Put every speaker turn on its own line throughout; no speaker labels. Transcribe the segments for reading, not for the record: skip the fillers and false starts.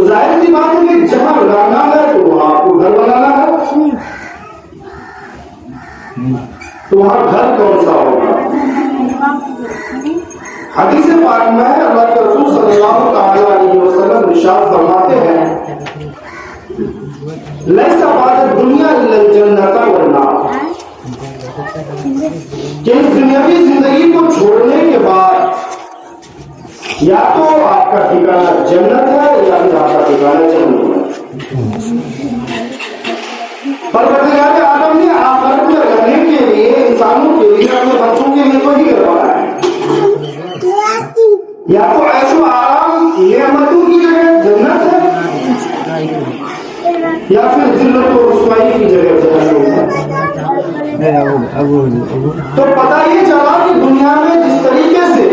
तो जाहिर सी बात है कि जहां रहना है तो वहां आपको घर बनाना है, तो वहां घर कौन सा होगा? हदीस पाक में अल्लाह के रसूल सल्लल्लाहु अलैहि वसल्लम इरशाद फरमाते हैं, लैसा बाद दुनिया इल्ला जन्नत व नार, कि इस दुनियावी जिंदगी को छोड़ने के बाद या तो आपका ठिकाना जन्नत है या फिर आपका ठिकाना जहन्नम है। परवरदिगार आलम ने आखिरत में रहने के लिए, इंसानों के लिए, अपने बच्चों के लिए तो ही करवाया है। या तो ऐशो आराम नेमतों की जगह जन्नत है, या फिर जिल्लत और रुसवाई की जगह जहन्नम है। तो पता ये चला कि दुनिया में जिस तरीके से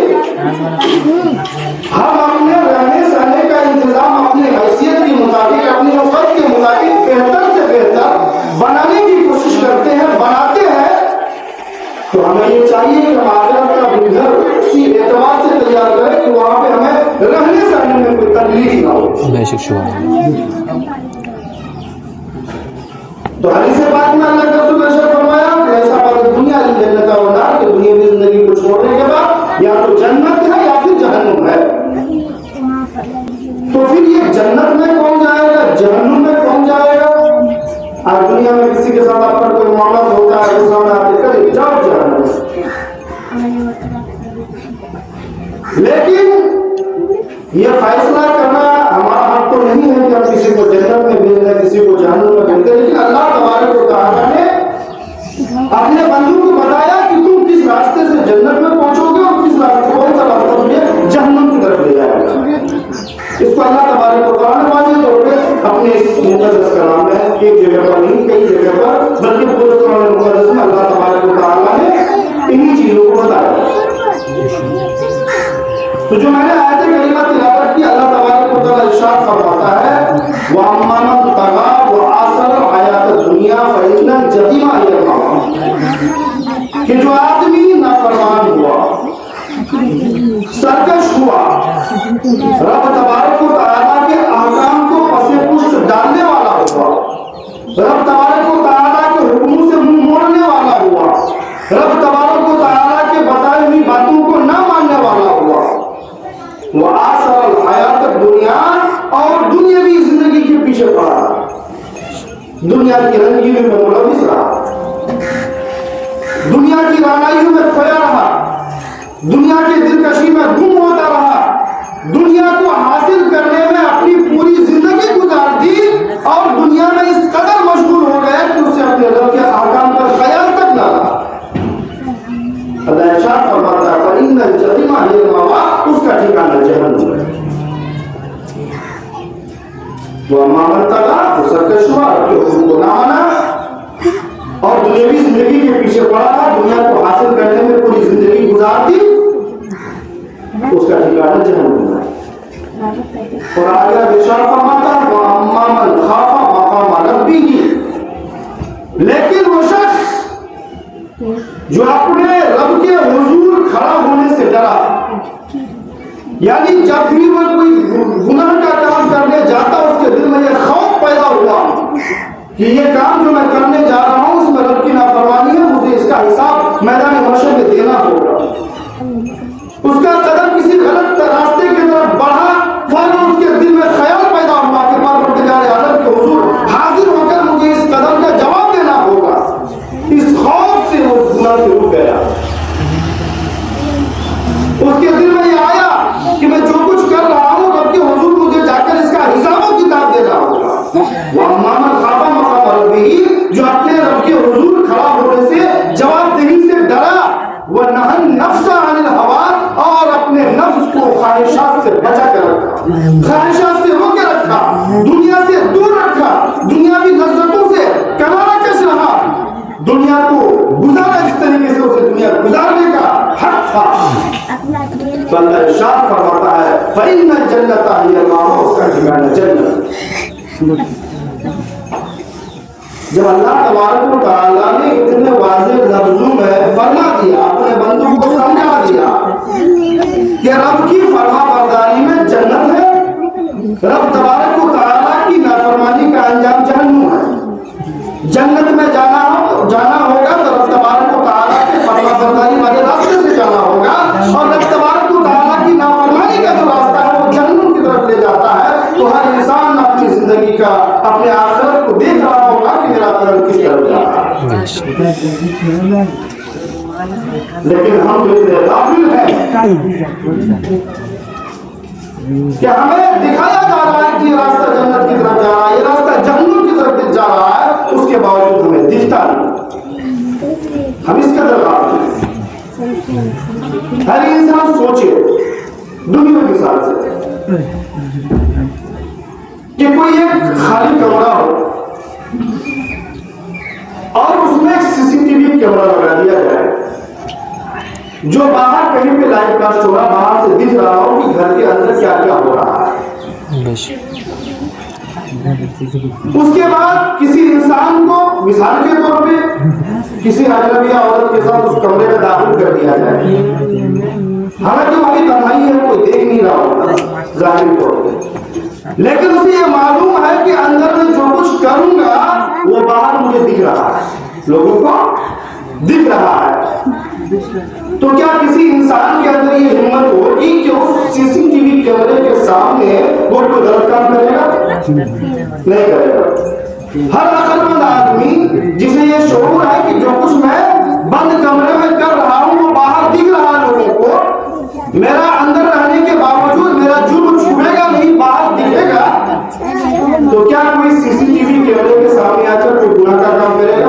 हम अपने रहने सहने का इंतजाम अपनी हैसियत के मुताबिक, अपनी औकात के मुताबिक बेहतर से बेहतर बनाने की कोशिश करते हैं, बनाते हैं, तो हमें ये चाहिए कि हम आखिरत का घर उसी एतबार से तैयार करें कि वहां पे हमें रहने सहने में कोई तकलीफ ना हो। तो हदीस पाक में अल्लाह के रसूल ने फरमाया कि ऐसा बात दुनिया जन्नत और नार, कि दुनिया की जिंदगी को छोड़ने के बाद या तो जन्नत है या फिर जहन्नुम है। तो फिर ये जन्नत में कौन जाएगा, जहन्नुम में कौन जाएगा? आज दुनिया में किसी के साथ आपका कोई मामला होता है, गुस्सा में आते कर जाओ जहन्नुम। लेकिन ये फैसला करना हमारा हक तो नहीं है कि हम किसी को जन्नत में भेज दें, किसी को जहन्नुम में भेज दें। लेकिन अल्लाह तबारक व तआला ने अपने बंदों को बताया कि तुम किस रास्ते से जन्नत में पहुंचोगे और किस रास्ते, कौन सा रास्ता तुम्हें जहन्नुम की तरफ ले जाएगा। इसको अल्लाह तबारक व तआला ने वाज़ेह तौर पे अपने इस मुक़द्दस कलाम में एक जगह पर नहीं, कई जगह पर, बल्कि पूरे कुरान मुक़द्दस में अल्लाह तबारक व तआला ने इन्हीं चीजों को बताया। तो जो मैंने आयत करीमा तिलावत की, अल्लाह तबारक व तआला इरशाद फरमाता है, व अम्मा मन तगा व आसर हयात दुनिया फइन्ना जहीमा हिय मावा, कि जो आदमी नाफरमान हुआ, सरकश हुआ, रब तबारक व तआला के अहकाम को पसे पुष्ट डालने वाला हुआ, रब तबारक व तआला के हुक्मों से मुंह मोड़ने वाला हुआ, रब तबारक व तआला के बताई हुई बातों को ना मानने वाला हुआ, वो आसर हयात दुनिया, और दुनियावी जिंदगी के पीछे पड़ा, दुनिया की रंगीनों में मुलविस रहा, दुनिया की रानाइयों में खोया रहा, दुनिया के दिलकशी में गुम होता रहा, दुनिया को हासिल करने में अपनी पूरी जिंदगी गुजार दी, और दुनिया में इस कदर मशगूल हो गया कि उसे अपने रब के अहकाम का ख्याल तक ना रहा। अल्लाह इरशाद फरमाता है, फइन्ना जहीमा हिय मावा, उसका ठिकाना जहन्नुम है। वो अम्मा मन तगा, वो सरकश हुआ, अपने हुक्म को ना माना और दुनियावी जिंदगी के पीछे पड़ा, दुनिया को हासिल करने में पूरी जिंदगी गुजार दी, उसका ठिकाना जहन्नुम है। और आगे इरशाद फरमाता है, वो अम्मा मन खाफा मकाम रब्बिही, लेकिन वो शख्स जो अपने रब के हुजूर खड़ा होने से डरा, यानी जब भी वह कोई गुनाह का काम करने जाता, उसके दिल में यह खौफ पैदा हुआ कि ये काम जो मैं करने जा रहा हूं उसमें रब की नाफरमानी है, मुझे इसका हिसाब मैदान महशर में देना होगा। उसका कदम किसी गलत रास्ते की तरफ बढ़ा, फौरन उसके दिल में ख्याल पैदा हुआ कि परवरदिगार आलम के हुजूर हाजिर होकर मुझे इस कदम का जवाब देना होगा। इस खौफ से वो गुनाह से रुक गया। उसके दिल में यह आया कि मैं जो कुछ कर रहा हूं, रब के हुजूर मुझे जाकर इसका हिसाब किताब देना होगा। वह मामन खाफा मकाम रब्बिही, जो अपने रब के हुजूर खड़ा होने से, जवाबदेही से डरा, वह नहन नफ्सा अनिल हवा, और अपने नफ्स को ख्वाहिशात से बचा कर रखा, ख्वाहिशात से रोके रखा, दुनिया से दूर रखा, दुनियावी लज्जतों से किनारा कश रहा, दुनिया को गुजारा इस तरीके से उसे दुनिया गुजारने का हक था। तो अल्लाह इरशाद फरमाता है, फइन्ना जन्नत हिय मावा, उसका ठिकाना जन्नत। जब अल्लाह तबारक व तआला ने इतने वाज़ेह लफ्जों में फरमा दिया, अपने बंदों को समझा दिया कि रब की फरमाबरदारी में जन्नत है, रब तबारक व लेकिन हम जो इतने गाफिल हैं कि हमें दिखाया जा रहा है कि ये रास्ता जन्नत की तरफ जा रहा है, ये रास्ता जहन्नुम की तरफ जा रहा है, उसके बावजूद हमें दिखता नहीं। हम इस कदर गाफिल हैं। हर इंसान सोचे दुनिया के साथ से कि कोई एक खाली कमरा हो और उसमें एक सीसीटीवी कैमरा लगा दिया जाए, जो बाहर कहीं पे लाइव कास्ट हो रहा, बाहर से दिख रहा हो कि घर के अंदर क्या क्या हो रहा है। उसके बाद किसी इंसान को मिसाल के तौर पे किसी अजनबी औरत के साथ उस कमरे में दाखिल कर दिया जाए, हालांकि वही तन्हाई है, कोई देख नहीं रहा होगा जाहिर तौर पे, लेकिन उसे ये मालूम है कि अंदर में जो कुछ करूंगा वो बाहर मुझे दिख रहा है, लोगों को दिख रहा है। तो क्या किसी इंसान के अंदर ये हिम्मत होगी कि उस सीसीटीवी कैमरे के सामने वो कोई गलत काम करेगा? नहीं करेगा। हर अक्लमंद आदमी जिसे ये शऊर है कि जो कुछ मैं बंद कमरे में कर रहा हूं वो बाहर दिख रहा है लोगों को, मेरा अंदर रहने के बावजूद मेरा जुर्म छुपेगा नहीं, बाहर दिखेगा, तो क्या कोई सीसीटीवी कैमरे के सामने आकर कोई गुनाह का काम करेगा?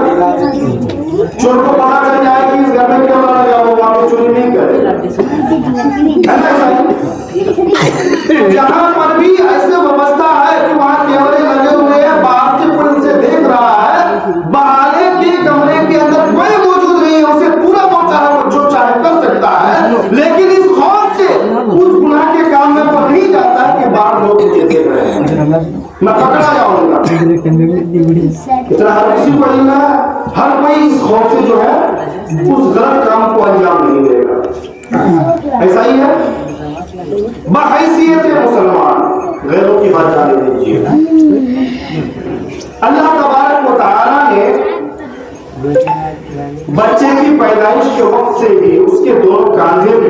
चोर को पता चल जाए कि इस घर में कैमरा लगा हुआ, वहां पे चोरी नहीं करेगा। जहां पर भी ऐसे व्यवस्था है कि वहां कैमरे लगे हुए हैं, बाहर से कोई उसे देख रहा है, बाहर के कमरे के अंदर कोई मौजूद नहीं है, उसे पूरा मौका है, वो जो चाहे कर सकता है, लेकिन इस खौफ से उस गुनाह के काम में वो नहीं जाता है कि बाहर लोग मुझे देख रहे हैं, मैं पकड़ा जाऊंगा। इतना हर किसी को नहीं है, हर कोई इस खौफ से जो है उस गलत काम को अंजाम नहीं देगा। ऐसा ही है बहैसियत मुसलमान, गैरों की बात जाने दीजिए। अल्लाह तबारक व तआला ने बच्चे की पैदाइश के वक्त से ही उसके दोनों कांधे में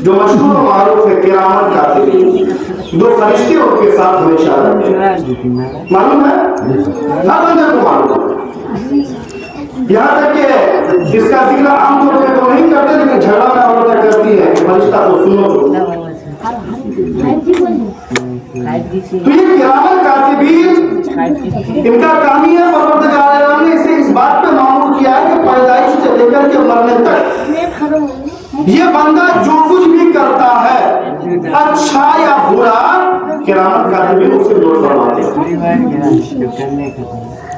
जो मशहूर मारूफ है किरामत कातिबीन, दो फरिश्ते उनके साथ हमेशा रहते हैं, मालूम है? हर बंदे को मालूम है। यहाँ तक कि इसका जिक्र आमतौर पर तो नहीं करते, लेकिन झगड़ा में औरतें करती है फरिश्ता तो सुनो तो ये किरामत कातिबीन इनका काम ही है, परवरदिगार आलम ने इसे इस बात पे मामूर किया है कि पैदाइश से लेकर के मरने तक ये बंदा जो कुछ भी करता है अच्छा या बुरा, किरामत कातिबीन उसे नोट करवाते हैं।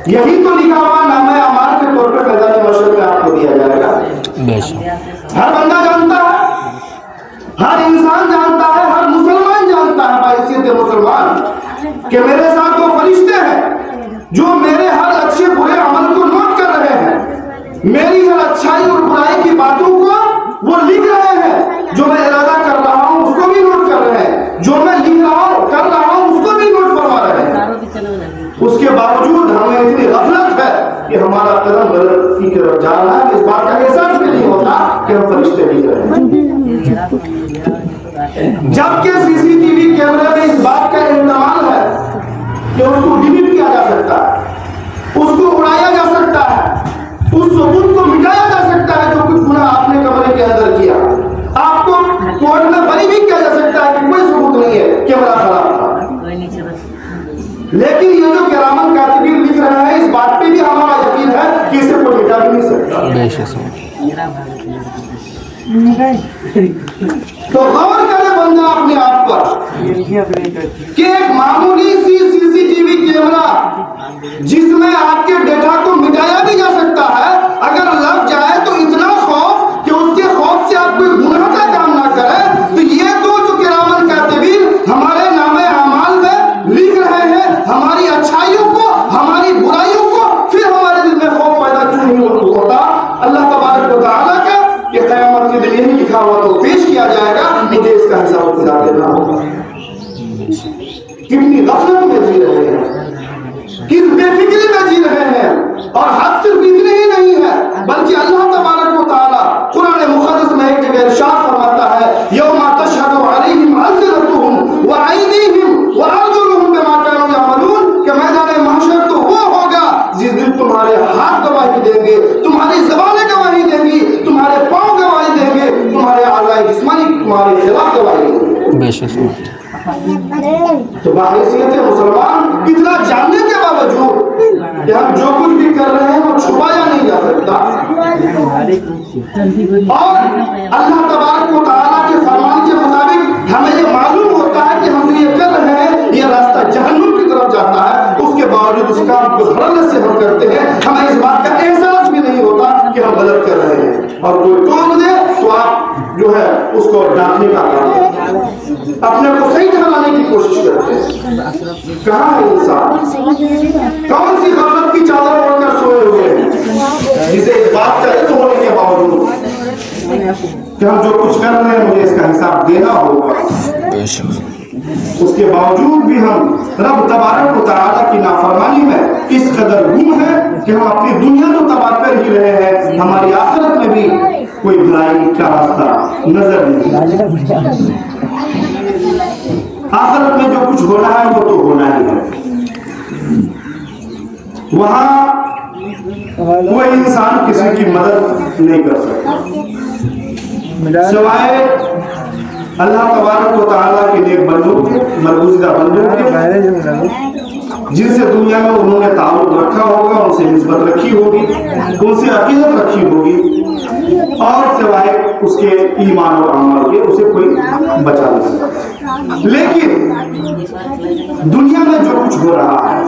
यही तो लिखा हुआ नामे अमाल के तौर पर मैदान मशर में आपको दिया जाएगा। हर बंदा जानता है, हर इंसान जानता है, हर मुसलमान जानता है बाइसियत मुसलमान कि मेरे साथ वो फरिश्ते हैं जो मेरे हर अच्छे बुरे अमल को नोट कर रहे हैं, मेरी हर अच्छाई और बुराई की बातों को वो लिख रहे हैं, जो मैं इरादा कर रहा हूं उसको भी नोट कर रहे हैं, जो मैं लिख रहा हूं कर रहा हूं उसको भी नोट करवा रहे हैं। उसके बावजूद हमें इतनी गफलत है कि हमारा कदम गलती की तरफ जा रहा है, इस बात का एहसास भी नहीं होता कि हम फरिश्ते लिख रहे हैं। जबकि सीसीटीवी कैमरे में इस बात का इस्तेमाल है कि उसको डिलीट किया जा सकता है, उसको उड़ाया जा सकता है, उस सबूत को मिटाया जा सकता है जो कुछ गुनाह आपने कमरे के अंदर किया, आपको कोर्ट में बरी भी किया जा सकता है कि कोई सबूत नहीं है, कैमरा खराब था। लेकिन ये जो किरामत कातिबीन लिख रहे हैं, इस बात पे भी हमारा यकीन है कि इसे कोई मिटा भी नहीं सकता। तो गौर करे बंदा अपने आप पर कि एक मामूली सी सीसीटीवी कैमरा जिसमें आपके डेटा को मिटाया भी जा सकता है, अगर लग जाए तो इतना खौफ कि उसके खौफ से आप कोई गुनाह का काम ना करें, तो ये तो जो किरामत कातिबीन हमारे नामे अमाल में लिख रहे हैं, हमारी अच्छाइयों को, हमारी बुराइयों को, फिर हमारे दिल में खौफ पैदा क्यों नहीं होता? अल्लाह तबारक व तआला का कि क़यामत के दिन यही लिखा हुआ तो पेश किया जाएगा, मुझे इसका हिसाब किताब देना होगा। कितनी गफलत में जी रहे हैं, किस बेफिक्री में जी रहे हैं, और हद सिर्फ इतनी ही नहीं है बल्कि अल्लाह तबारक व तआला कुरान मुक़द्दस में एक जगह इरशाद फरमाता है, यौमा तशहदु अलैहिम अल्सिनतुहुम व अयदीहिम व अर्जुलुहुम बिमा कानू यअमलून, कि मैदान महशर तो वो होगा जिस दिन तुम्हारे हाथ गवाही देंगे, तुम्हारी ज़बानें गवाही देंगी तुम्हारे खिलाफ गवाही देंगे। तो बाहैसियत मुसलमान इतना जानने के बावजूद कि हम जो कुछ भी कर रहे हैं वो छुपाया नहीं जा सकता, और अल्लाह तबारक व तआला के फरमान के मुताबिक हमें ये मालूम होता है कि हम ये कर रहे हैं, ये रास्ता जहन्नुम की तरफ जाता है, उसके बावजूद उस काम को धड़ल्ले से हम करते हैं, हमें इस बात का एहसास भी नहीं होता कि हम गलत कर रहे हैं। और कोई टोक दे तो आप जो है उसको डांटने का काम करते हैं, अपने को सही ठहराने की कोशिश करते हैं। कहाँ है इंसान? कौन सी गफलत की चादर ओढ़कर सोए हुए हैं, जिसे इस बात का इल्म होने के बावजूद कि हम जो कुछ कर रहे हैं मुझे इसका हिसाब देना होगा, उसके बावजूद भी हम रब तबारक व तआला की नाफरमानी में इस कदर गुम है कि हम अपनी दुनिया तो तबाह कर ही रहे हैं, हमारी आखिरत में भी कोई भलाई का रास्ता नजर नहीं। आखिरत में जो कुछ होना है वो तो होना ही है, वहां कोई इंसान किसी की मदद नहीं कर सकता सिवाय अल्लाह तबारक व तआला के नेक बंदों के, मरबूज़ा बंदों के, जिनसे दुनिया में उन्होंने ताल्लुक रखा होगा, उनसे निस्बत रखी होगी, उनसे अकीदत रखी होगी, और सिवाय उसके ईमान और अमल के उसे कोई बचा नहीं सकता। लेकिन दुनिया में जो कुछ हो रहा है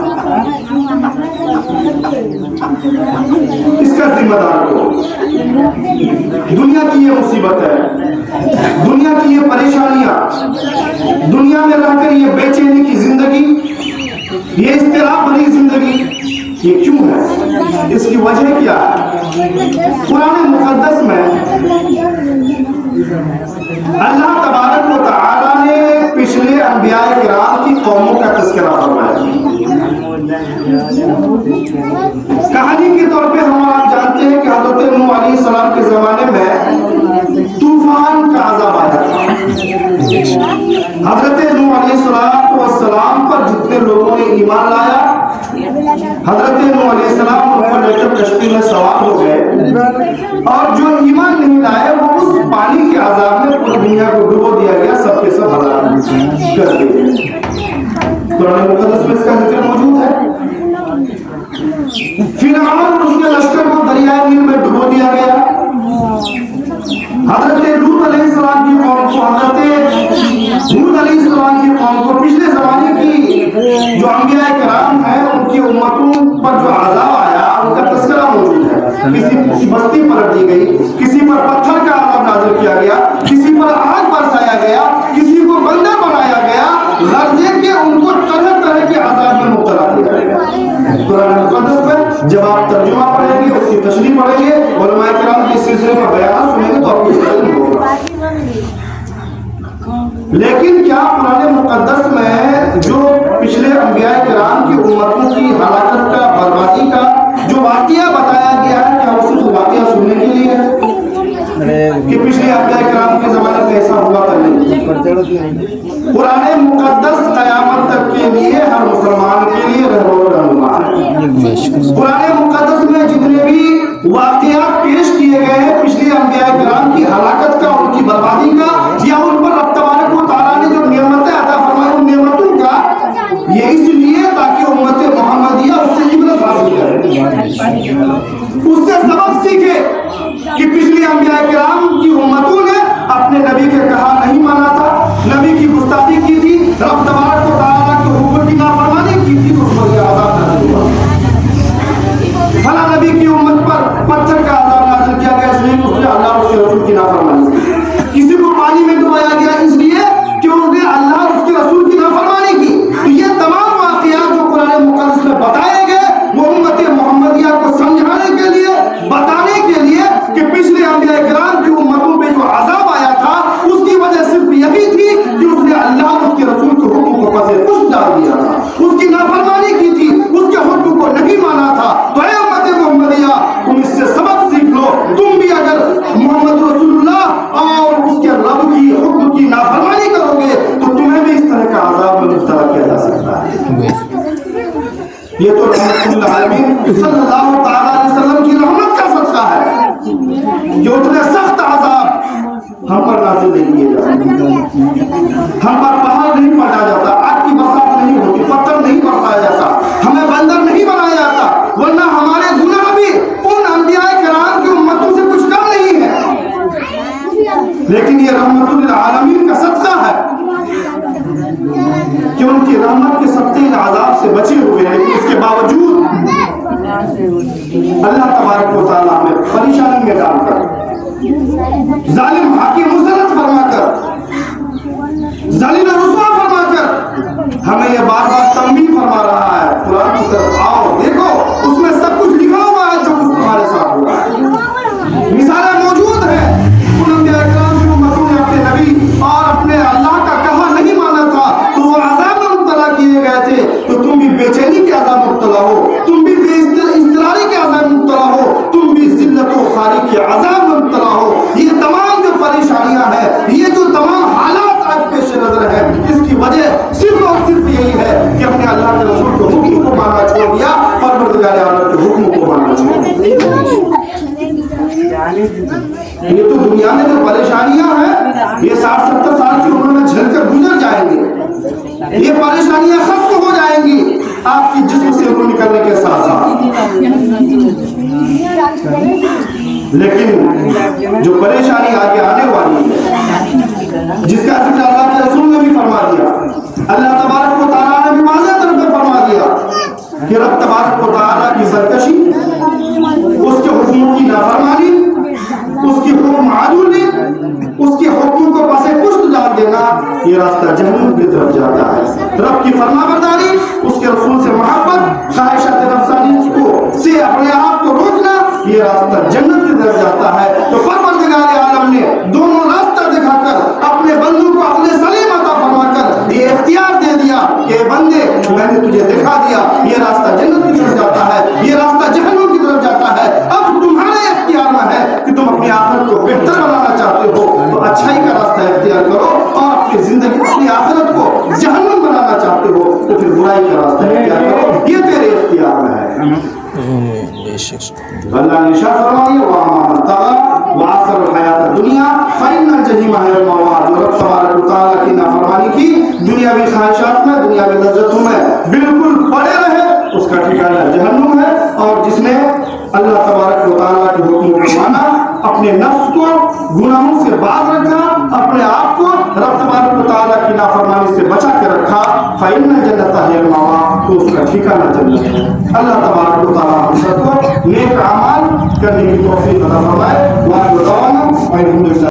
इसका जिम्मेदार कौन? दुनिया की ये मुसीबत है, दुनिया की ये परेशानियां, दुनिया में रहकर ये बेचैनी की जिंदगी, ये इस्तिराब भरी जिंदगी, ये क्यों है? इसकी वजह क्या है? कुरान मुकद्दस में अल्लाह तबारक व तआला ने पिछले अंबिया किराम की कौमों का तज़किरा फरमाया। कहानी के तौर पे हम आप जानते हैं कि हज़रत नूह अलैहिस्सलाम के जमाने में तूफान का अज़ाब आया था। हज़रत नूह अलैहिस्सलाम पर जितने लोगों ने ईमान लाया, हज़रत नूह अलैहिस्सलाम ऊपर लेकर कश्ती में सवार हो गए, और जो ईमान नहीं लाए वो उस पानी के अज़ाब में पूरी दुनिया को डुबो दिया गया, सबके सब हलाक कर दिए। कुरान मुकद्दस में इसका जिक्र मौजूद है। फिरऔन और उसके लश्कर को दरियाए नील में डुबो दिया गया। हज़रत लूत अलैहिस्सलाम की कौम को, हज़रत हूद अलैहिस्सलाम की कौम को, पिछले ज़माने की जो अंबिया किराम हैं उनकी उम्मतों पर जो अज़ाब आया उनका तज़किरा मौजूद है। किसी की बस्ती पलट दी गई, किसी पर पत्थर का अज़ाब नाज़िल किया गया, किसी पर आग बरसाया गया, किसी को बंदर बनाया गया, गर्जे के उनको तरह तरह के अज़ाब में मुब्तला किया गया। कुरान मुकद्दस में जब आप तर्जुमा पढ़ेंगे, उसकी तशरीह पढ़ेंगे, उलमाए किराम के सिलसिले में बयान सुनेंगे तो आपको समझ होगा। लेकिन क्या कुरान मुकद्दस में जो पिछले अंबिया किराम की उम्मतों की हलाकत का, बर्बादी का जो वाक़या बताया गया है, क्या वो सिर्फ वाक़या सुनने के लिए है कि पिछले अंबिया किराम के ज़माने में ऐसा हुआ था? नहीं। कुरान मुकद्दस क़यामत तक के लिए, हर मुसलमान के लिए रहनुमा है। कुरान मुकद्दस में जितने भी वाक़यात पेश किए गए हैं पिछले अंबिया किराम की हलाकत का, उनकी बर्बादी का, या उन पर रब तबारक व तआला ने जो नेमतें अता फरमाई उन नेमतों का, ये इसलिए ताकि उम्मत मोहम्मदिया उससे इबरत हासिल करे, उससे सबक सीखे कि पिछली अंबिया किराम की उम्मतों ने अपने नबी के कहा नहीं माना था, नबी की गुस्ताखी की थी, रब तबारक व तआला के हुक्म की नाफरमानी की थी, तो उस पर यह अज़ाब नाज़िल हुआ। फला नबी की उम्मत पर पत्थर का अज़ाब नाज़िल किया गया इसलिए उसने अल्लाह और उसके रसूल की नाफरमानी की। किसी को पानी में डुबाया गया इसलिए कि उसने अल्लाह और उसके रसूल की नाफरमानी की। तो ये तमाम वाक़यात जो कुरान मुकद्दस में बताए गए वो उम्मत मोहम्मदिया को समझाने के लिए, बताने के लिए कि पिछले अंबिया किराम की उम्मतों पे जो अज़ाब आया था उसकी वजह सिर्फ यही थी कि उसने अल्लाह और उसके रसूल के हुक्म को पसे पुश डाल दिया था, उसकी नाफरमानी की थी, उसके हुक्म को नहीं माना था। तो ऐ उम्मत मोहम्मदिया, तुम इससे सबक सीख लो। तुम भी अगर मोहम्मद रसूलुल्लाह और उसके रब की हुक्म की नाफरमानी करोगे तो तुम्हें भी इस तरह का अज़ाब में मुब्तला किया जा सकता है। ये तो रहमतुल आलमीन सल्लल्लाहु तआला अलैहि वसल्लम की रहमत का सदका है कि उतने सख्त अज़ाब हम पर नाज़िल नहीं किए जाते, हम पर पहाड़ नहीं पलटा जाता, आग की बरसात नहीं होती, पत्थर नहीं बरसाया जाता, हमें बंदर नहीं बनाया जाता, वरना हमारे गुनाह भी उन अंबिया किराम की उम्मतों से कुछ कम नहीं है। लेकिन ये रहमतुल लिल आलमीन का सदका है कि उनकी रहमत के सत्ते अज़ाब से बचे हुए हैं, लेकिन इसके बावजूद अल्लाह तबारक व तआला हमें परेशानी में डालकर, जालिम हाकिम मुसल्लत फरमाकर, जालिम रुसवा फरमाकर हमें यह बार बार तंबीह फरमा रहा है, कुरान की तरफ आओ, देखो उसमें सब कुछ लिखा हुआ है जो कुछ तुम्हारे साथ हुआ है, मिसालें मौजूद है। उन अंबिया किराम की उम्मतों ने अपने नबी और अपने अल्लाह का कहा नहीं माना था तो वो अज़ाब में मुब्तला किए गए थे, तो तुम भी बेचैनी के अज़ाब में मुब्तला हो, तुम भी इज़्तिरारी के अज़ाब में मुब्तला हो, तुम भी ज़िल्लत व ख़ारी के अज़ाब में मुब्तला हो। ये तमाम जो परेशानियां हैं, ये जो तमाम हालात आज पेश नजर है, इसकी वजह सिर्फ और सिर्फ यही है कि अपने अल्लाह के रसूल के हुक्म को मानना छोड़ दिया, परवरदिगार आलम के हुक्म को मानना छोड़ दिया। ये तो दुनिया में जो परेशानियां हैं, ये 60-70 साल की उम्र में झेलकर गुजर जाएंगे, ये परेशानियां खत्म हो जाएंगी आपकी जिस्म से रूह निकलने के साथ साथ। लेकिन जो परेशानी आगे आने वाली है, जिसका जिक्र अल्लाह के रसूल ने भी फरमा दिया, अल्लाह तबारक व तआला ने भी वाज़ेह तौर पर फरमा दिया कि रब तबारक व तआला की सरकशी, उसके हुक्मों की नाफरमानी, उसकी हुक्म मादूली, उसके हुक्म को पासे पुष्ट डाल देना, ये रास्ता जहन्नम की तरफ जाता है। रब की फरमाबरदारी, उसके रसूल से मोहब्बत, ख्वाहिशात नफ्सानी को से अपने आप को रोकना, ये रास्ता जन्नत की तरफ जाता है। तो परवरदिगार आलम ने दोनों रास्ता दिखाकर अपने बंदों को अपने सलीम अता फरमाकर ये इख्तियार दे दिया कि बंदे, मैंने तुझे दिखा दिया, ये रास्ता जन्नत की तरफ जाता है, ये रास्ता जहन्नम की तरफ जाता है। अब तुम्हारे इख्तियार में है कि तुम अपनी आखिरत को बेहतर बनाना चाहते हो तो अच्छाई का रास्ता इख्तियार करो, और अपनी जिंदगी, अपनी आखिरत को जहन्नम बनाना चाहते हो तो फिर बुराई का रास्ता इख्तियार करो, ये तेरे इख्तियार में है। अल्लाह ने इरशाद फरमाया व अम्मा तग़ा व आसर हयात दुनिया फ़इन्नल जहीम हियल मअवा। जो रब तबारक व तआला की नाफरमानी की, दुनियावी ख्वाहिशात में, दुनियावी लज्जतों में बिल्कुल पड़े रहे, उसका ठिकाना जहन्नुम है। और जिसने अल्लाह तबारक व तआला के हुक्म को माना, अपने नफ्स को गुनाहों से बाज रखा, अपने आप को रब तबारक व तआला की नाफरमानी से बचा के रखा, फ़इन्नल जन्नत हियल मअवा, तो उसका ठिकाना जन्नत है। अल्लाह तबारक व तआला हम सबको नेक अमाल करने की तौफीक अता फरमाए। व